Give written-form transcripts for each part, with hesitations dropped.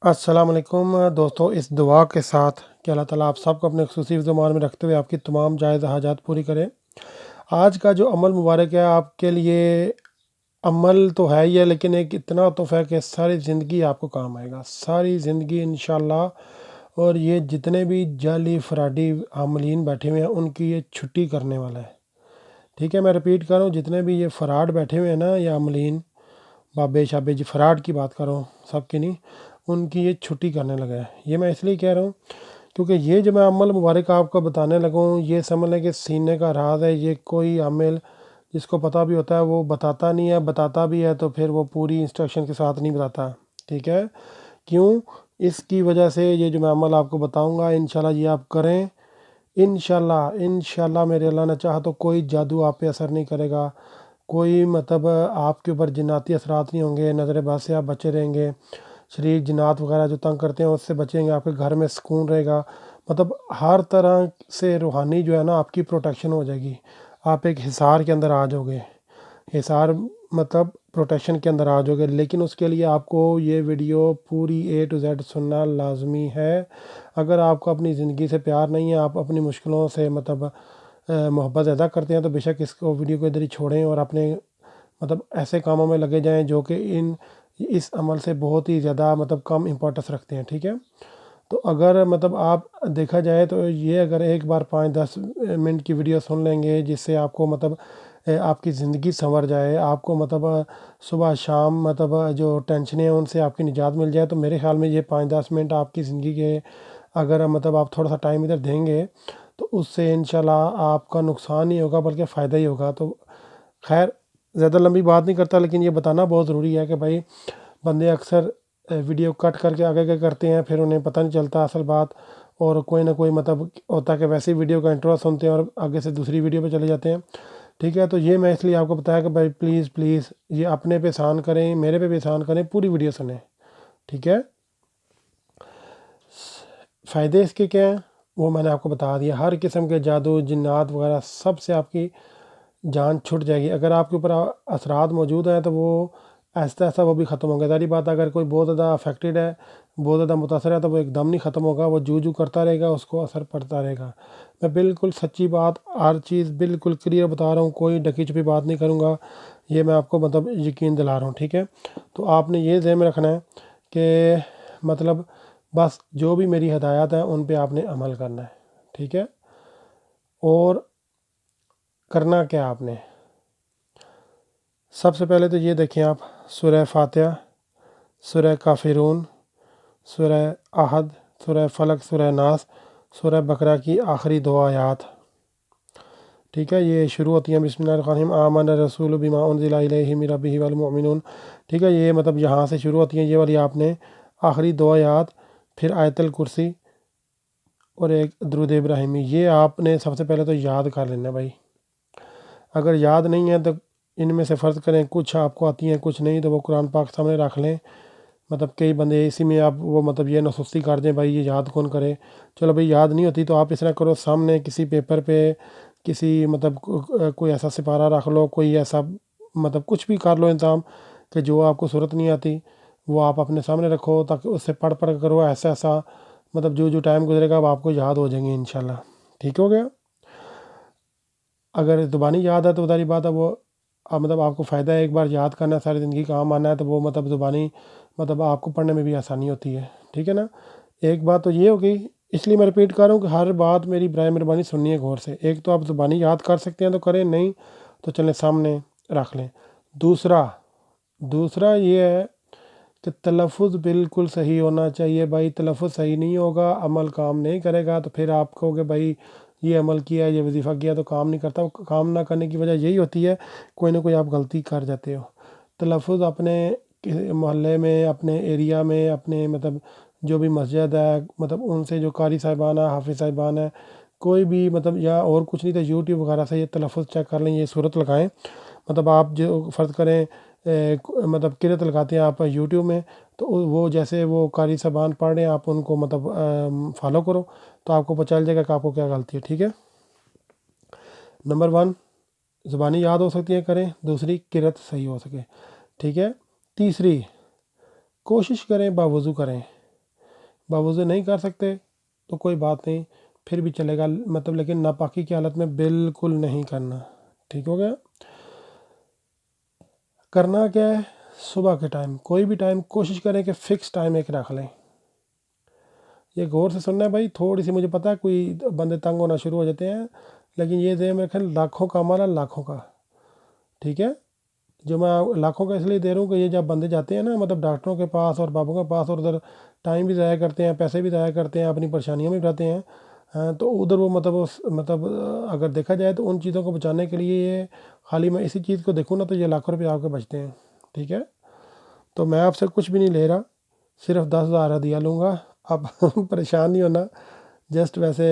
السلام علیکم دوستو، اس دعا کے ساتھ کہ اللہ تعالیٰ آپ سب کو اپنے خصوصی زمان میں رکھتے ہوئے آپ کی تمام جائز حاجات پوری کرے۔ آج کا جو عمل مبارک ہے آپ کے لیے، عمل تو ہے ہی ہے لیکن ایک اتنا تحفہ ہے کہ ساری زندگی آپ کو کام آئے گا، ساری زندگی انشاءاللہ۔ اور یہ جتنے بھی جعلی فراڈی عاملین بیٹھے ہوئے ہیں ان کی یہ چھٹی کرنے والا ہے، ٹھیک ہے۔ میں رپیٹ کر رہا ہوں، جتنے بھی یہ فراڈ بیٹھے ہوئے ہیں نا، یہ عاملین بابے شابے جی، فراڈ کی بات کر رہا ہوں، سب کی نہیں، ان کی یہ چھٹی کرنے لگا ہے۔ یہ میں اس لیے کہہ رہا ہوں کیونکہ یہ جو میں عمل مبارک آپ کو بتانے لگا ہوں، یہ سمجھ لیں کہ سینے کا راز ہے۔ یہ کوئی عامل جس کو پتہ بھی ہوتا ہے وہ بتاتا نہیں ہے، بتاتا بھی ہے تو پھر وہ پوری انسٹرکشن کے ساتھ نہیں بتاتا، ٹھیک ہے۔ کیوں؟ اس کی وجہ سے یہ جو میں عمل آپ کو بتاؤں گا انشاءاللہ یہ آپ کریں، انشاءاللہ میرے اللہ نے چاہا تو کوئی جادو آپ پہ اثر نہیں کرے گا، کوئی آپ کے اوپر جناتی اثرات نہیں ہوں گے، نظر بد سے آپ بچے رہیں گے، شریر جنات وغیرہ جو تنگ کرتے ہیں اس سے بچیں گے، آپ کے گھر میں سکون رہے گا، ہر طرح سے روحانی جو ہے نا آپ کی پروٹیکشن ہو جائے گی۔ آپ ایک حصار کے اندر آ جاؤ گے، حصار پروٹیکشن کے اندر آ جاؤ گے، لیکن اس کے لیے آپ کو یہ ویڈیو پوری A to Z سننا لازمی ہے۔ اگر آپ کو اپنی زندگی سے پیار نہیں ہے، آپ اپنی مشکلوں سے محبت زیادہ کرتے ہیں تو بے شک اس کو ویڈیو کو ادھر ہی چھوڑیں اور اپنے ایسے کاموں میں لگے جائیں جو کہ اس عمل سے بہت ہی زیادہ کم امپورٹنس رکھتے ہیں، ٹھیک ہے۔ تو اگر آپ دیکھا جائے تو یہ اگر ایک بار 5-10 منٹ کی ویڈیو سن لیں گے جس سے آپ کو آپ کی زندگی سنور جائے، آپ کو صبح شام جو ٹینشنیں ہیں ان سے آپ کی نجات مل جائے، تو میرے خیال میں یہ 5-10 منٹ آپ کی زندگی کے اگر آپ تھوڑا سا ٹائم ادھر دیں گے تو اس سے انشاءاللہ آپ کا نقصان نہیں ہوگا بلکہ فائدہ ہی ہوگا۔ تو خیر، زیادہ لمبی بات نہیں کرتا لیکن یہ بتانا بہت ضروری ہے کہ بھائی بندے اکثر ویڈیو کٹ کر کے آگے کرتے ہیں، پھر انہیں پتہ نہیں چلتا اصل بات، اور کوئی نہ کوئی ہوتا ہے کہ ویسے ہی ویڈیو کا انٹرو سنتے ہیں اور آگے سے دوسری ویڈیو پہ چلے جاتے ہیں، ٹھیک ہے۔ تو یہ میں اس لیے آپ کو بتایا کہ بھائی پلیز یہ اپنے پہ احسان کریں، میرے پہ بھی احسان کریں، پوری ویڈیو سنیں، ٹھیک ہے۔ فائدے اس کے کیا ہیں وہ میں نے آپ کو بتا دیا۔ ہر قسم کے جادو جنات وغیرہ سب سے آپ کی جان چھٹ جائے گی۔ اگر آپ کے اوپر اثرات موجود ہیں تو وہ ایسا وہ بھی ختم ہوں گے۔ ظاہری بات، اگر کوئی بہت زیادہ افیکٹڈ ہے، بہت زیادہ متاثر ہے تو وہ ایک دم نہیں ختم ہوگا، وہ جو کرتا رہے گا، اس کو اثر پڑتا رہے گا۔ میں بالکل سچی بات، ہر چیز بالکل کلیئر بتا رہا ہوں، کوئی ڈکی چھپی بات نہیں کروں گا، یہ میں آپ کو یقین دلا رہا ہوں، ٹھیک ہے۔ تو آپ نے یہ ذہن میں رکھنا ہے کہ بس جو بھی میری ہدایات ہیں ان پہ آپ نے عمل کرنا ہے، ٹھیک ہے۔ اور کرنا کیا آپ نے؟ سب سے پہلے تو یہ دیکھیں، آپ سورہ فاتحہ، سورہ کافرون، سورہ احد، سورہ فلق، سورہ ناس، سورہ بقرہ کی آخری 2 آیات، ٹھیک ہے۔ یہ شروع ہوتی ہیں بسم اللہ الرحمن الرحیم، آمن الرسول بما انزل الیہ من ربہ والمؤمنون، ٹھیک ہے۔ یہ یہاں سے شروع ہوتی ہیں یہ والی، آپ نے آخری 2 آیات، پھر آیت الکرسی اور ایک درود ابراہیمی، یہ آپ نے سب سے پہلے تو یاد کر لینا ہے بھائی۔ اگر یاد نہیں ہے تو ان میں سے فرض کریں کچھ آپ کو آتی ہیں کچھ نہیں، تو وہ قرآن پاک سامنے رکھ لیں۔ کئی بندے اسی میں آپ وہ یہ نسستی کر دیں، بھائی یہ یاد کون کرے، چلو بھائی یاد نہیں ہوتی تو آپ اس طرح کرو، سامنے کسی پیپر پہ کسی کوئی ایسا سپارہ رکھ لو، کوئی ایسا کچھ بھی کر لو انتظام کہ جو آپ کو صورت نہیں آتی وہ آپ اپنے سامنے رکھو، تاکہ اس سے پڑھ کرو، ایسا جو ٹائم گزرے گا وہ آپ کو یاد ہو جائیں گے انشاءاللہ، ٹھیک ہو گیا۔ اگر زبانی یاد ہے تو ظاہری بات ہے وہ آپ کو فائدہ ہے، ایک بار یاد کرنا ہے، ساری زندگی کام آنا ہے، تو وہ زبانی آپ کو پڑھنے میں بھی آسانی ہوتی ہے، ٹھیک ہے نا۔ ایک بات تو یہ ہو گئی، اس لیے میں رپیٹ کر رہا ہوں کہ ہر بات میری برائے مہربانی سننی ہے غور سے۔ ایک تو آپ زبانی یاد کر سکتے ہیں تو کریں، نہیں تو چلیں سامنے رکھ لیں۔ دوسرا یہ ہے کہ تلفظ بالکل صحیح ہونا چاہیے بھائی، تلفظ صحیح نہیں ہوگا عمل کام نہیں کرے گا، تو پھر آپ کہو کہ بھائی یہ عمل کیا، یہ وظیفہ کیا تو کام نہیں کرتا۔ کام نہ کرنے کی وجہ یہی ہوتی ہے کوئی نہ کوئی آپ غلطی کر جاتے ہو۔ تلفظ اپنے محلے میں، اپنے ایریا میں، اپنے جو بھی مسجد ہے ان سے جو قاری صاحبان ہیں، حافظ صاحبان ہیں، کوئی بھی یا اور کچھ نہیں تو یوٹیوب وغیرہ سے یہ تلفظ چیک کر لیں، یہ صورت لگائیں۔ آپ جو فرض کریں قرأت لگاتے ہیں آپ یوٹیوب میں، تو وہ جیسے وہ قاری صاحبان پڑھ رہے ہیں آپ ان کو فالو کرو، تو آپ کو پتہ چل جائے گا کہ آپ کو کیا غلطی ہے، ٹھیک ہے۔ نمبر 1 زبانی یاد ہو سکتی ہے کریں، دوسری قرأت صحیح ہو سکے، ٹھیک ہے۔ تیسری کوشش کریں باوضو کریں، باوضو نہیں کر سکتے تو کوئی بات نہیں، پھر بھی چلے گا، مطلب لیکن ناپاکی کی حالت میں بالکل نہیں کرنا، ٹھیک ہو گیا۔ کرنا کیا ہے، صبح کے ٹائم، کوئی بھی ٹائم کوشش کریں کہ فکس ٹائم ایک رکھ لیں۔ یہ غور سے سننا ہے بھائی، تھوڑی سی مجھے پتہ ہے کوئی بندے تنگ ہونا شروع ہو جاتے ہیں، لیکن یہ ذہن میں رکھیں لاکھوں کا عمل ہے، لاکھوں کا، ٹھیک ہے۔ جو میں لاکھوں کا اس لیے دے رہا ہوں کہ یہ جب بندے جاتے ہیں نا مطلب ڈاکٹروں کے پاس اور بابوں کے پاس، اور ادھر ٹائم بھی ضائع کرتے ہیں، پیسے بھی ضائع کرتے ہیں، اپنی پریشانیاں بھی اٹھاتے ہیں، تو ادھر وہ مطلب اگر دیکھا جائے تو ان چیزوں کو بچانے کے لیے یہ خالی میں اسی چیز کو دیکھوں نا تو یہ لاکھوں روپے آپ کے بچتے ہیں، ٹھیک ہے۔ تو میں آپ سے کچھ بھی نہیں لے رہا، صرف 10,000 دیا لوں گا، اب پریشان نہیں ہونا، جسٹ ویسے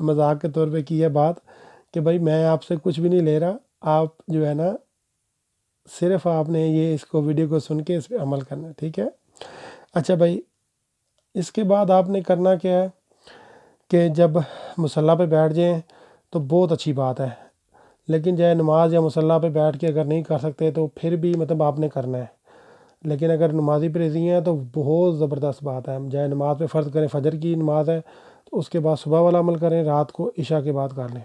مذاق کے طور پہ کی ہے بات کہ بھائی میں آپ سے کچھ بھی نہیں لے رہا، آپ جو ہے نا صرف آپ نے یہ اس کو ویڈیو کو سن کے اس پہ عمل کرنا ہے، ٹھیک ہے۔ اچھا بھائی، اس کے بعد آپ نے کرنا کیا ہے کہ جب مصلی پہ بیٹھ جائیں تو بہت اچھی بات ہے، لیکن جائے نماز یا مصلی پہ بیٹھ کے اگر نہیں کر سکتے تو پھر بھی مطلب آپ نے کرنا ہے، لیکن اگر نمازی پریزی ہیں تو بہت زبردست بات ہے، جائے نماز پہ فرض کریں فجر کی نماز ہے تو اس کے بعد صبح والا عمل کریں، رات کو عشاء کے بعد کر لیں،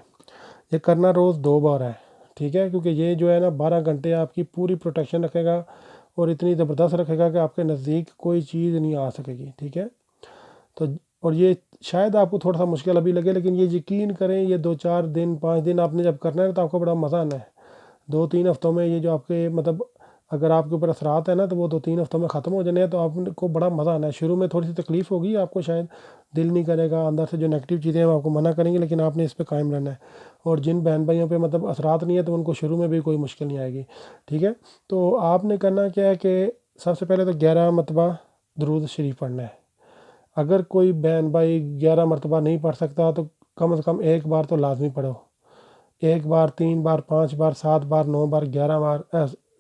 یہ کرنا روز 2 بار ہے، ٹھیک ہے، کیونکہ یہ جو ہے نا 12 گھنٹے آپ کی پوری پروٹیکشن رکھے گا اور اتنی زبردست رکھے گا کہ آپ کے نزدیک کوئی چیز نہیں آ سکے گی، ٹھیک ہے۔ تو اور یہ شاید آپ کو تھوڑا سا مشکل ابھی لگے، لیکن یہ یقین کریں یہ 2-4 دن 5 دن آپ نے جب کرنا ہے تو آپ کو بڑا مزہ آنا ہے، 2-3 ہفتوں میں یہ جو آپ کے مطلب اگر آپ کے اوپر اثرات ہیں نا تو وہ 2-3 ہفتوں میں ختم ہو جانے ہیں، تو آپ کو بڑا مزہ آنا ہے۔ شروع میں تھوڑی سی تکلیف ہوگی آپ کو، شاید دل نہیں کرے گا، اندر سے جو نیگیٹو چیزیں ہیں وہ آپ کو منع کریں گی، لیکن آپ نے اس پہ قائم رہنا ہے، اور جن بہن بھائیوں پہ مطلب اثرات نہیں ہے تو ان کو شروع میں بھی کوئی مشکل نہیں آئے گی، ٹھیک ہے۔ تو آپ نے کرنا کیا ہے کہ سب سے پہلے تو 11 مرتبہ درود شریف پڑھنا ہے۔ اگر کوئی بہن بھائی 11 مرتبہ نہیں پڑھ سکتا تو کم از کم ایک بار تو لازمی پڑھو، 1 بار 3 بار 5 بار 7 بار 9 بار 11 بار،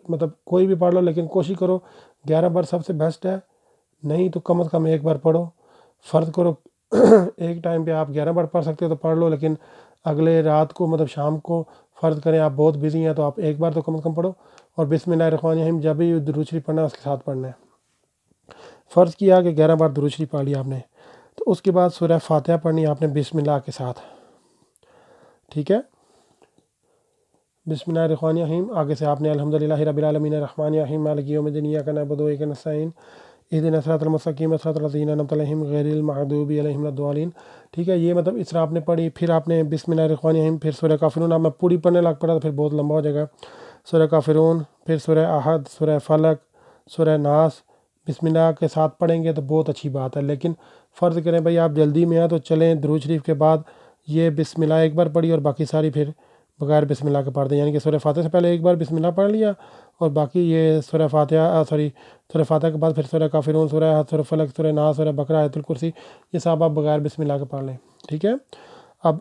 مطلب کوئی بھی پڑھ لو، لیکن کوشش کرو 11 بار سب سے بیسٹ ہے، نہیں تو کم از کم ایک بار پڑھو، فرض کرو ایک ٹائم پہ آپ 11 بار پڑھ سکتے ہو تو پڑھ لو، لیکن اگلے رات کو مطلب شام کو فرض کریں آپ بہت بزی ہیں تو آپ ایک بار تو کم از کم پڑھو، اور بسم اللہ الرحمن الرحیم جب بھی درود شریف پڑھنا ہے اس کے ساتھ پڑھنا ہے۔ فرض کیا کہ 11 بار درود شریف پڑھ لیا آپ نے، تو اس کے بعد سورہ فاتحہ پڑھنی ہے آپ نے بسم اللہ کے ساتھ، ٹھیک ہے۔ بسم اللہ الرحمن الرحیم، آگے سے آپ نے الحمدللہ رب العالمین الرحمن الرحیم مالک یوم الدین ایاک نعبد و ایاک نستعین اہدنا الصراط المستقیم صراط الذین انعمت علیہم غیر المغضوب علیہم ولا الضالین، ٹھیک ہے۔ یہ مطلب اس طرح آپ نے پڑھی، پھر آپ نے بسم اللہ الرحمن الرحیم، پھر سورہ کافرون، اب میں پوری پڑھنے لگ پڑا تو پھر بہت لمبا ہو جائے گا، سورہ کافرون، پھر سورہ احد، سورہ فلق، سورہ ناس، بسم اللہ کے ساتھ پڑھیں گے تو بہت اچھی بات ہے، لیکن فرض کریں بھائی آپ جلدی میں ہیں تو چلیں درود شریف کے بعد یہ بسم اللہ ایک بار پڑھی اور باقی ساری پھر بغیر بسم اللہ کے پڑھ دیں، یعنی کہ سورہ فاتحہ سے پہلے ایک بار بسم اللہ پڑھ لیا اور باقی یہ سورہ فاتحہ کے بعد پھر سورہ کافرون، سورہ احد، سورہ فلق، سورہ ناس، سورہ بقرہ، آیت الکرسی، یہ سب آپ بغیر بسم اللہ کے پڑھ لیں، ٹھیک ہے۔ اب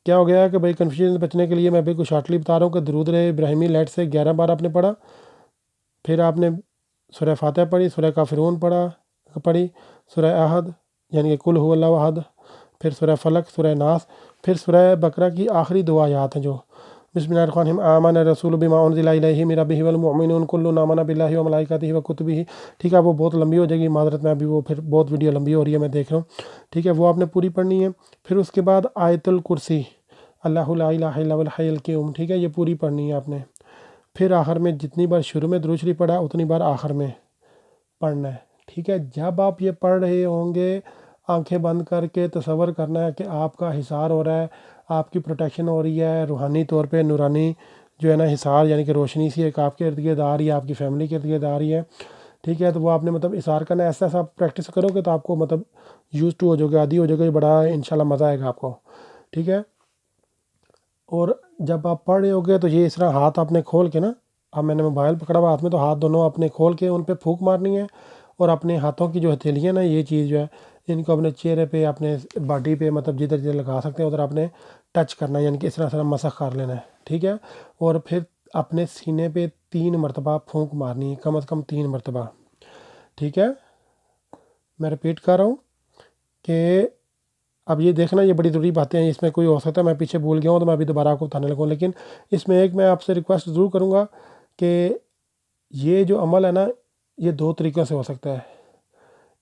کیا ہو گیا ہے کہ بھائی کنفیوژن سے بچنے کے لیے میں بالکل شارٹلی بتا رہا ہوں کہ درود ابراہیمی لیٹ سے 11 بار آپ نے پڑھا، پھر آپ نے سورہ فاتحہ پڑھی، سورہ کافرون پڑھی، سورہ احد یعنی کہ قل هو اللہ احد، پھر سورہ فلق، سورہ ناس، پھر سورہ بقرہ کی آخری 2 آیات ہیں جو بسم اللہ الرحمن الرحیم آمن الرسول بما انزل الیہ من ربہ والمؤمنون کل آمن باللہ وملائکتہ وکتبہ، ٹھیک ہے۔ وہ بہت لمبی ہو جائے گی، معذرت میں ابھی وہ پھر بہت ویڈیو لمبی ہو رہی ہے میں دیکھ رہا ہوں، ٹھیک ہے، وہ آپ نے پوری پڑھنی ہے۔ پھر اس کے بعد آیت الکرسی، اللہ لا الہ الا هو الحی القیوم، ٹھیک ہے، یہ پوری پڑھنی ہے آپ نے۔ پھر آخر میں جتنی بار شروع میں درود شریف پڑھا اتنی بار آخر میں پڑھنا ہے، ٹھیک ہے۔ جب آپ یہ پڑھ رہے ہوں گے آنکھیں بند کر کے تصور کرنا ہے کہ آپ کا حصار ہو رہا ہے، آپ کی پروٹیکشن ہو رہی ہے روحانی طور پہ، نورانی جو ہے نا حصار یعنی کہ روشنی سی ایک آپ کے ارد گرد آ رہی ہے، آپ کی فیملی کے ارد گرد آ رہی ہے، ٹھیک ہے۔ تو وہ آپ نے مطلب حصار کرنا ہے، ایسا ایسا آپ پریکٹس کرو گے تو آپ کو مطلب یوز ٹو ہو جاؤ گے، عادی ہو جاؤ گے، بڑا انشاءاللہ مزہ آئے گا آپ کو، ٹھیک ہے۔ اور جب آپ پڑھ رہے ہوگے تو یہ اس طرح ہاتھ آپ نے کھول کے نا، اب میں نے موبائل پکڑا ہوا ہاتھ میں تو ہاتھ دونوں اپنے کھول کے ان پہ پھونک مارنی ہے، اور اپنے ہاتھوں کی جو ہتھیلیاں نا یہ چیز جو ہے ان کو اپنے چہرے پہ، اپنے باڈی پہ مطلب جدھر جدھر لگا سکتے ہیں ادھر آپ نے ٹچ کرنا ہے، یعنی کہ اس طرح مسح کر لینا ہے، ٹھیک ہے۔ اور پھر اپنے سینے پہ 3 مرتبہ پھونک مارنی ہے، کم از کم 3 مرتبہ، ٹھیک ہے۔ میں رپیٹ کر رہا ہوں کہ اب یہ دیکھنا یہ بڑی ضروری باتیں ہیں، اس میں کوئی ہو سکتا ہے میں پیچھے بھول گیا ہوں تو میں ابھی دوبارہ آپ کو بتانے لگوں، لیکن اس میں ایک میں آپ سے ریکویسٹ ضرور کروں گا کہ یہ جو عمل ہے نا یہ 2 طریقوں سے ہو سکتا ہے۔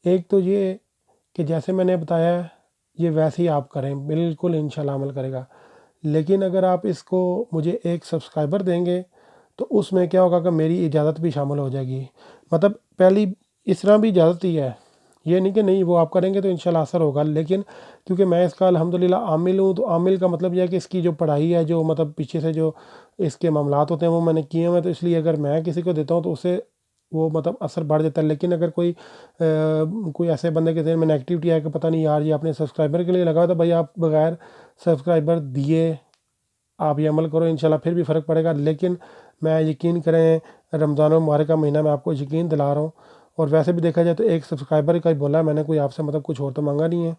ایک تو یہ کہ جیسے میں نے بتایا ہے یہ ویسے ہی آپ کریں، بالکل انشاءاللہ عمل کرے گا۔ لیکن اگر آپ اس کو مجھے ایک سبسکرائبر دیں گے تو اس میں کیا ہوگا کہ میری اجازت بھی شامل ہو جائے گی۔ مطلب پہلی اس طرح بھی اجازت ہی ہے، یہ نہیں کہ نہیں وہ آپ کریں گے تو انشاءاللہ اثر ہوگا، لیکن کیونکہ میں اس کا الحمدللہ عامل ہوں، تو عامل کا مطلب یہ ہے کہ اس کی جو پڑھائی ہے، جو مطلب پیچھے سے جو اس کے معاملات ہوتے ہیں وہ میں نے کیے ہوئے ہیں، تو اس لیے اگر میں کسی کو دیتا ہوں تو اسے وہ مطلب اثر بڑھ جاتا ہے۔ لیکن اگر کوئی ایسے بندے کے ذہن میں نیگیٹیوٹی ہے کہ پتہ نہیں یار یہ اپنے سبسکرائبر کے لیے لگا، تو بھائی آپ بغیر سبسکرائبر دیے آپ یہ عمل کرو، انشاءاللہ پھر بھی فرق پڑے گا۔ لیکن میں یقین کریں رمضان المبارک کا مہینہ میں آپ کو یقین دلا رہا ہوں، اور ویسے بھی دیکھا جائے تو ایک سبسکرائبر کا ہی بولا ہے میں نے، کوئی آپ سے مطلب کچھ اور تو مانگا نہیں ہے،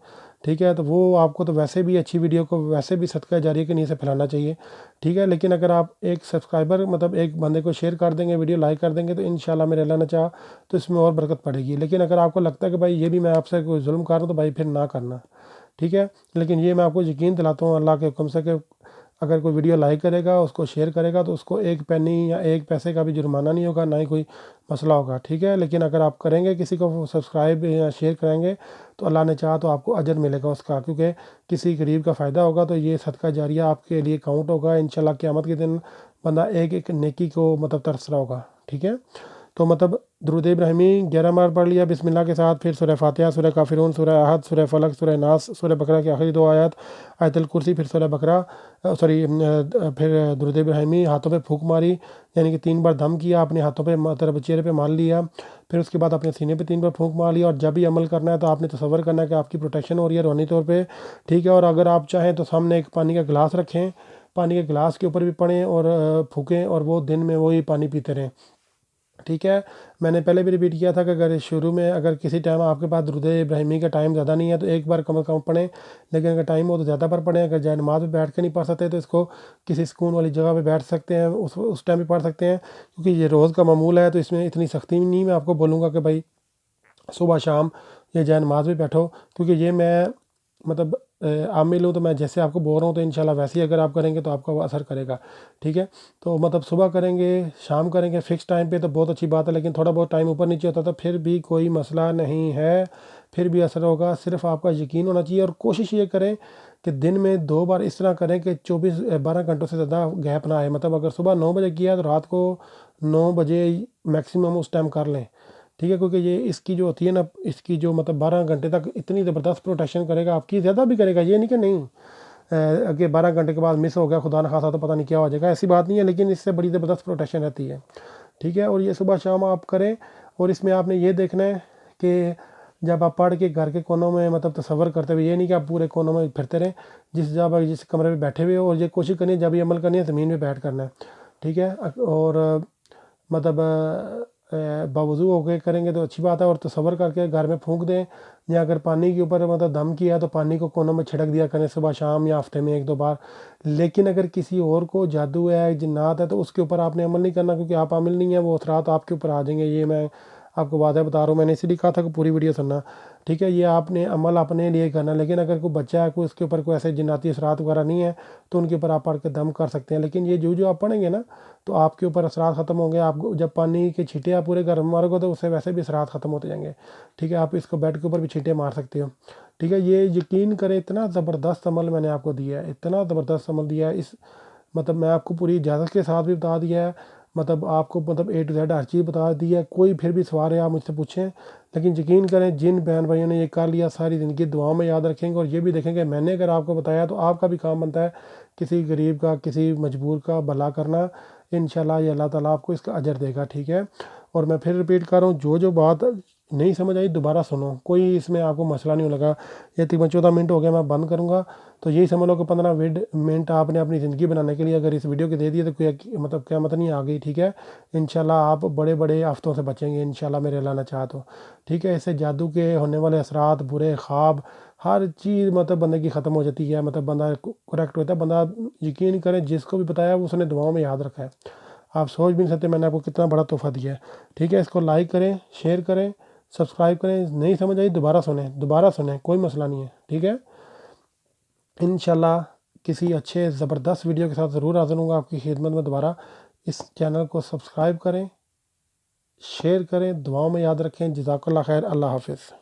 ٹھیک ہے؟ تو وہ آپ کو تو ویسے بھی اچھی ویڈیو کو ویسے بھی صدقہ جاریہ کے نیت سے پھیلانا چاہیے، ٹھیک ہے؟ لیکن اگر آپ ایک سبسکرائبر مطلب ایک بندے کو شیئر کر دیں گے، ویڈیو لائک کر دیں گے، تو انشاءاللہ میرے اللہ نے چاہا تو اس میں اور برکت پڑے گی۔ لیکن اگر آپ کو لگتا ہے کہ بھائی یہ بھی میں آپ سے کوئی ظلم کر رہا ہوں، تو بھائی پھر نہ کرنا، ٹھیک ہے؟ لیکن یہ میں آپ کو یقین دلاتا ہوں اللہ کے حکم سے کہ اگر کوئی ویڈیو لائک کرے گا، اس کو شیئر کرے گا، تو اس کو ایک پینی یا ایک پیسے کا بھی جرمانہ نہیں ہوگا، نہ ہی کوئی مسئلہ ہوگا، ٹھیک ہے؟ لیکن اگر آپ کریں گے کسی کو سبسکرائب یا شیئر کریں گے تو اللہ نے چاہا تو آپ کو اجر ملے گا اس کا، کیونکہ کسی غریب کا فائدہ ہوگا تو یہ صدقہ جاریہ آپ کے لیے کاؤنٹ ہوگا انشاءاللہ۔ قیامت کے دن بندہ ایک ایک نیکی کو مطلب ترس رہا ہوگا، ٹھیک ہے؟ تو مطلب درود ابراہیمی 11 بار پڑھ لیا بسم اللہ کے ساتھ، پھر سورہ فاتحہ، سورہ کافرون، سورہ احد، سورہ فلق، سورہ ناس، سورہ بقرہ کی آخری 2 آیات، آیت الکرسی، پھر سورہ بقرہ پھر درود ابراہیمی، ہاتھوں پہ پھونک ماری، یعنی کہ 3 بار دم کیا، اپنے ہاتھوں پہ مطلب چہرے پہ مال لیا، پھر اس کے بعد اپنے سینے پہ 3 بار پھونک مار لیا۔ اور جب بھی عمل کرنا ہے تو آپ نے تصور کرنا ہے کہ آپ کی پروٹیکشن ہو رہی ہے روحانی طور پہ، ٹھیک ہے؟ اور اگر آپ چاہیں تو سامنے ایک پانی کا گلاس رکھیں، پانی کے گلاس کے اوپر بھی پڑھیں اور پھونکیں، اور وہ دن میں وہی پانی پیتے رہیں، ٹھیک ہے؟ میں نے پہلے بھی ریپیٹ کیا تھا کہ اگر شروع میں اگر کسی ٹائم آپ کے پاس درود ابراہیمی کا ٹائم زیادہ نہیں ہے تو ایک بار کم از کم پڑھیں، لیکن اگر ٹائم ہو تو زیادہ بار پڑھیں۔ اگر جائے نماز پہ بیٹھ کے نہیں پڑھ سکتے تو اس کو کسی سکون والی جگہ پہ بیٹھ سکتے ہیں، اس ٹائم بھی پڑھ سکتے ہیں، کیونکہ یہ روز کا معمول ہے، تو اس میں اتنی سختی نہیں میں آپ کو بولوں گا کہ بھائی صبح شام یہ جائے نماز بھی بیٹھو، کیونکہ یہ میں مطلب عامل ہوں، تو میں جیسے آپ کو بول رہا ہوں تو انشاءاللہ ویسے ہی اگر آپ کریں گے تو آپ کا وہ اثر کرے گا، ٹھیک ہے؟ تو مطلب صبح کریں گے، شام کریں گے، فکس ٹائم پہ تو بہت اچھی بات ہے، لیکن تھوڑا بہت ٹائم اوپر نیچے ہوتا تو پھر بھی کوئی مسئلہ نہیں ہے، پھر بھی اثر ہوگا۔ صرف آپ کا یقین ہونا چاہیے، اور کوشش یہ کریں کہ دن میں 2 بار اس طرح کریں کہ 12 گھنٹوں سے زیادہ گیپ نہ آئے۔ مطلب اگر صبح 9 بجے کیا تو رات کو 9 بجے میکسیمم اس ٹائم کر لیں، ٹھیک ہے؟ کیونکہ یہ اس کی جو ہوتی ہے نا، اس کی جو مطلب 12 گھنٹے تک اتنی زبردست پروٹیکشن کرے گا آپ کی، زیادہ بھی کرے گا، یہ نہیں کہ نہیں کہ 12 گھنٹے کے بعد مس ہو گیا خدا نخواستہ تو پتہ نہیں کیا ہو جائے گا، ایسی بات نہیں ہے، لیکن اس سے بڑی زبردست پروٹیکشن رہتی ہے، ٹھیک ہے؟ اور یہ صبح شام آپ کریں، اور اس میں آپ نے یہ دیکھنا ہے کہ جب آپ پڑھ کے گھر کے کونوں میں مطلب تصور کرتے ہوئے، یہ نہیں کہ آپ پورے کونوں میں پھرتے رہیں، جس کمرے میں بیٹھے ہوئے ہو، اور یہ کوشش کرنی ہے جب یہ عمل کرنی ہے زمین پہ بیٹھ کرنا ہے، ٹھیک ہے؟ اور مطلب باوضو ہو کے کریں گے تو اچھی بات ہے، اور تصور کر کے گھر میں پھونک دیں، یا اگر پانی کے اوپر مطلب دم کیا ہے تو پانی کو کونوں میں چھڑک دیا کریں صبح شام، یا ہفتے میں 1-2 بار۔ لیکن اگر کسی اور کو جادو ہے، جنات ہے، تو اس کے اوپر آپ نے عمل نہیں کرنا، کیونکہ آپ عامل نہیں ہیں، وہ اثرات آپ کے اوپر آ جائیں گے، یہ میں آپ کو واضح بتا رہا ہوں، میں نے اسی لیے کہا تھا کہ پوری ویڈیو سننا، ٹھیک ہے؟ یہ آپ نے عمل اپنے لیے کرنا، لیکن اگر کوئی بچہ ہے، کوئی اس کے اوپر کوئی ایسے جناتی اثرات وغیرہ نہیں ہے تو ان کے اوپر آپ پڑھ کے دم کر سکتے ہیں، لیکن یہ جو آپ پڑھیں گے نا تو آپ کے اوپر اثرات ختم ہوں گے۔ آپ کو جب پانی کے چھینٹے آپ پورے گھر میں مارو گے تو اس سے ویسے بھی اثرات ختم ہوتے جائیں گے، ٹھیک ہے؟ آپ اس کو بیڈ کے اوپر بھی چھینٹے مار سکتے ہو، ٹھیک ہے؟ یہ یقین کریں اتنا زبردست عمل میں نے آپ کو دیا ہے، اتنا زبردست عمل دیا ہے، اس مطلب میں آپ کو پوری اجازت کے ساتھ بھی بتا دیا ہے، مطلب آپ کو مطلب A to Z ہر چیز بتا دی ہے۔ کوئی پھر بھی سوال ہے آپ مجھ سے پوچھیں، لیکن یقین کریں جن بہن بھائیوں نے یہ کر لیا ساری زندگی دعاؤں میں یاد رکھیں گے، اور یہ بھی دیکھیں گے میں نے اگر آپ کو بتایا تو آپ کا بھی کام بنتا ہے کسی غریب کا، کسی مجبور کا بھلا کرنا، انشاءاللہ یہ اللہ تعالیٰ آپ کو اس کا اجر دے گا، ٹھیک ہے؟ اور میں پھر ریپیٹ کر رہا ہوں، جو بات نہیں سمجھ آئی دوبارہ سنو، کوئی اس میں آپ کو مسئلہ نہیں لگا۔ یہ تقریباً 14 منٹ ہو گیا، میں بند کروں گا، تو یہی سمجھ لو کہ 15 منٹ آپ نے اپنی زندگی بنانے کے لیے اگر اس ویڈیو کے دے دیے تو کوئی مطلب قیامت نہیں آ گئی، ٹھیک ہے؟ انشاءاللہ آپ بڑے بڑے آفتوں سے بچیں گے انشاءاللہ میرے اللہ نے چاہا تو، ٹھیک ہے؟ اس سے جادو کے ہونے والے اثرات، برے خواب، ہر چیز مطلب بندے کی ختم ہو جاتی ہے، مطلب بندہ کریکٹ ہوتا ہے، بندہ یقین کریں جس کو بھی بتایا اس نے دعاؤں میں یاد رکھا ہے، آپ سوچ بھی نہیں سکتے میں نے آپ کو کتنا بڑا تحفہ دیا ہے، ٹھیک ہے؟ اس کو لائک کریں، شیئر کریں، سبسکرائب کریں، نہیں سمجھ آئی دوبارہ سنیں، کوئی مسئلہ نہیں ہے، ٹھیک ہے؟ انشاءاللہ کسی اچھے زبردست ویڈیو کے ساتھ ضرور حاضر ہوں گا آپ کی خدمت میں دوبارہ۔ اس چینل کو سبسکرائب کریں، شیئر کریں، دعاؤں میں یاد رکھیں۔ جزاک اللہ خیر، اللہ حافظ۔